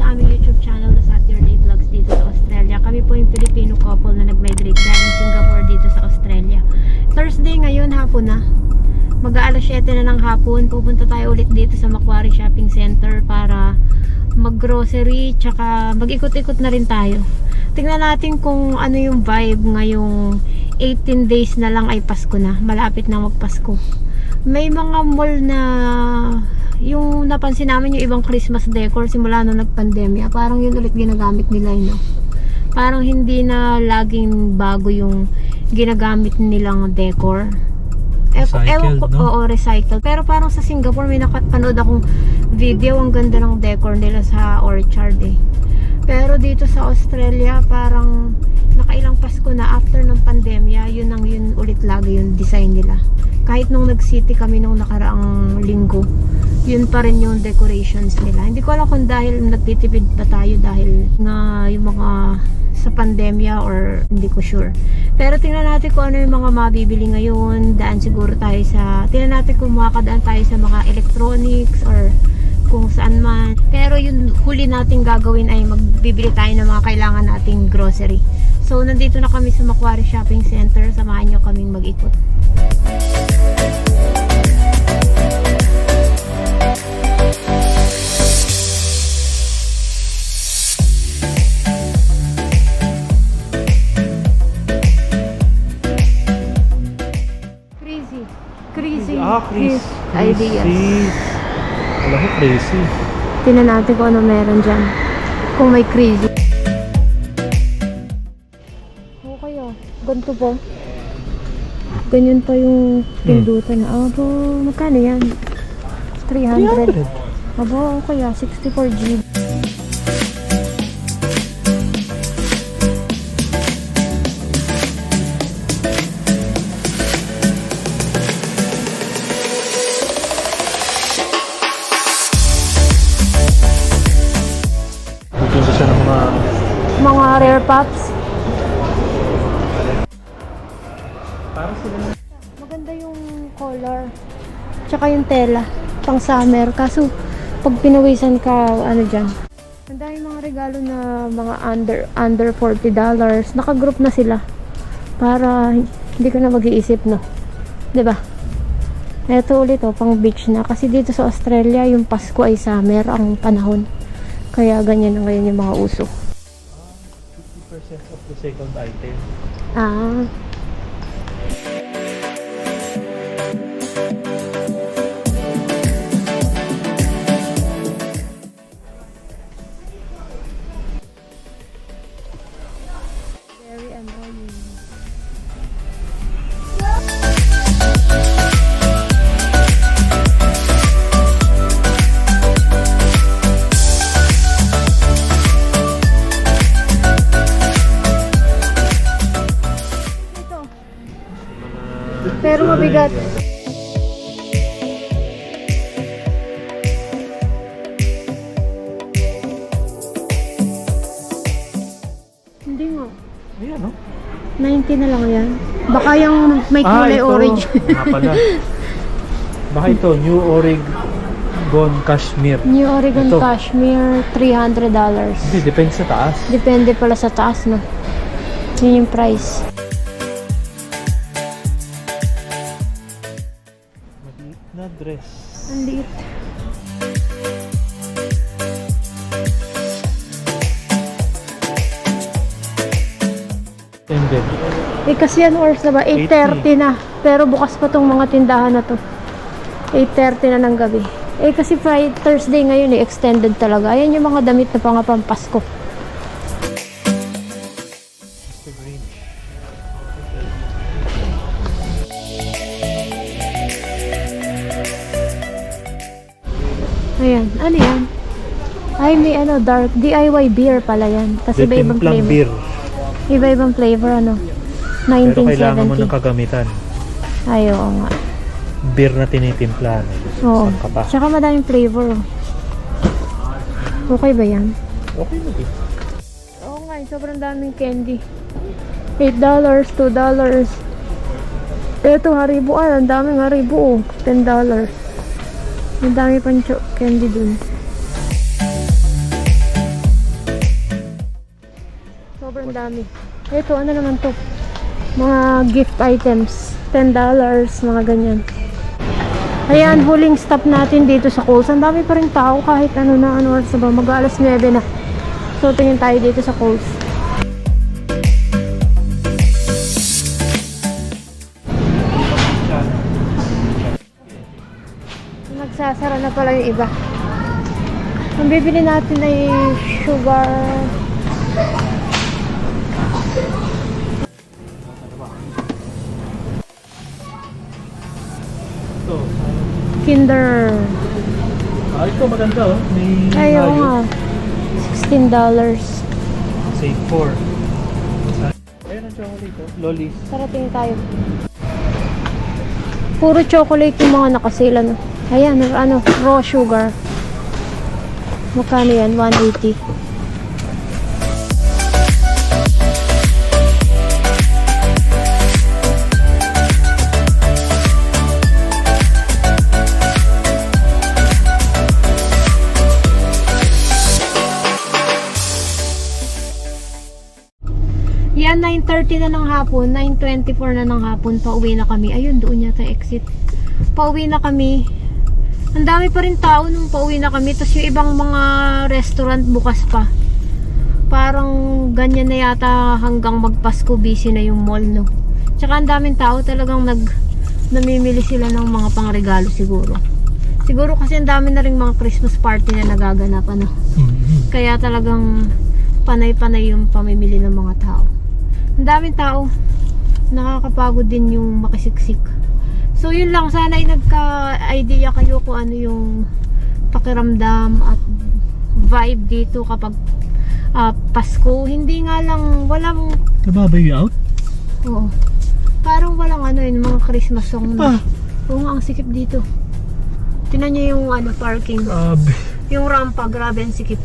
sa aming YouTube channel na Saturday Vlogs dito sa Australia. Kami po yung Filipino couple na nag-migrate galing Singapore dito sa Australia. Thursday ngayon, hapon na. Mag-aalas 7 na ng hapon. Pupunta tayo ulit dito sa Macquarie Shopping Center para mag-grocery, tsaka mag-ikot-ikot na rin tayo. Tingnan natin kung ano yung vibe ngayong 18 days na lang ay Pasko na. Malapit na magpasko. May mga mall na yung napansin namin yung ibang Christmas decor simula nung nagpandemya. Parang yun ulit ginagamit nila yun, no? Parang hindi na laging bago yung ginagamit nilang decor. Ewan ko, no? Oo, recycled. Pero parang sa Singapore may nakapanood akong video, ang ganda ng decor nila sa orchard eh. Pero dito sa Australia parang nakailang Pasko na after ng pandemya, yun ulit lagi yung design nila. Kahit nung nag-city kami nung nakaraang linggo, yun pa rin yung decorations nila. Hindi ko alam kung dahil nagtitipid pa tayo dahil nga yung mga sa pandemya or hindi ko sure. Pero tingnan natin kung ano yung mga mabibili ngayon. Daan siguro tayo tingnan natin kung makakadaan tayo sa mga electronics or kung saan man. Pero yung huli nating gagawin ay magbibili tayo ng mga kailangan nating grocery. So nandito na kami sa Macquarie Shopping Center. Samahan nyo kaming mag-ikot. Chris. Ideas. Alam ko, crazy. Tingnan natin kung ano meron dyan. Kung may crazy. Okay oh. Ganito po. Ganyan pa yung pindutan na. Abo, magkano yan? 300. Abo, okay ah. 64 GB. Mga rare pops. Parang sila na. Maganda yung color. Tsaka yung tela. Pang summer. Kaso, pag pinawisan ka, ano dyan. Ang dami mga regalo na mga under $40. Naka-group na sila. Para hindi ka na mag-iisip, no? 'Di ba? Ito ulit, oh, pang beach na. Kasi dito sa Australia, yung Pasko ay summer ang panahon. Kaya ganyan na ngayon yung mga uso. 50% of the second item. Ah. Very annoying. Pero mabigat. Hindi nga. Ayan, no? 90 na lang yan. Baka yung may kulay orange. Nga pala. Baka ito, New Oregon Cashmere. New Oregon Ito. Cashmere, $300. Hindi, depende sa taas. Depende pala sa taas, no? Yun yung price. Maliit na dress. Ang liit. Tended. Eh kasi yan oras na ba? 8:30 na. Pero bukas pa tong mga tindahan na to. 8:30 na ng gabi. Eh kasi Thursday ngayon eh. Extended talaga. Ayan yung mga damit na pang Pasko. Mr. Green. Ayan. Ano yan? Ay, may dark. DIY beer pala yan. Kasi iba-ibang Timplang flavor. beer. Iba-ibang flavor, ano? Pero kailangan mo 1970. ng kagamitan. Ay, oo nga. Beer na tinitimpla. Oo. Saan ka pa? Tsaka madaming flavor. Okay ba yan? Okay na din. Oo nga, sobrang daming candy. $8, $2. Ito, Haribo. Ang daming Haribo. $10. Ang dami pang candy dun. Ang dami. Ito, ano naman to? Mga gift items. $10, mga ganyan. Ayan, huling stop natin dito sa Kohl's. Ang dami pa rin tao kahit ano oras na ba? Mag-alas 9 na. So, tingin tayo dito sa Kohl's. Nagsasara na pala yung iba. Ang bibili natin ay sugar. Ito. Kinder. Ito maganda oh. May Ayaw value. nga. $16. Say 4. Ayun ang chocolate oh. Lollies. Tara, tingin tayo. Puro chocolate yung mga nakasila, no? Ayan, ano, raw sugar. Magkano yan? 180. Yan, 9:30 na ng hapon, 9:24 na ng hapon, pauwi na kami. Ayun, doon yata exit. Pauwi na kami. Ang dami pa rin tao nung pauwi na kami. Tapos yung ibang mga restaurant bukas pa. Parang ganyan na yata hanggang magpasko, busy na yung mall, no? Tsaka ang daming tao talagang namimili sila ng mga pangregalo siguro. Siguro kasi ang dami na rin mga Christmas party na nagaganap, ano? Kaya talagang panay-panay yung pamimili ng mga tao. Ang daming tao. Nakakapagod din yung makisiksik. So yun lang, sana ay nagka-idea kayo kung ano yung pakiramdam at vibe dito kapag Pasko. Hindi nga lang, walang... Nababay you out? Oo. Parang walang ano yun, mga Christmas song na. Oo nga, ang sikip dito. Tinan nyo yung ano, parking. Grabe. Yung rampa, grabe ang sikip.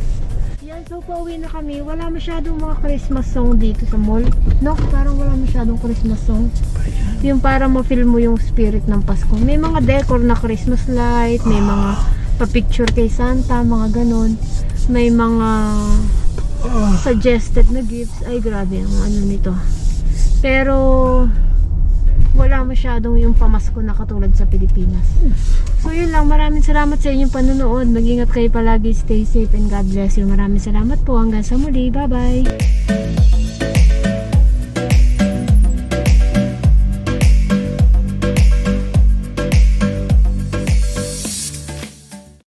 Yan, so pauwi na kami. Wala masyadong mga Christmas song dito sa mall. No, parang wala masyadong Christmas song. Yung para ma-feel mo yung spirit ng Pasko. May mga decor na Christmas light, may mga pa-picture kay Santa, mga ganon. May mga suggested na gifts. Ay, grabe ang ano nito. Pero wala masyadong yung pamasko na katulad sa Pilipinas. So yun lang, maraming salamat sa inyong panonood. Mag-ingat kayo palagi, stay safe and God bless you. Maraming salamat po, hanggang sa muli. Bye bye.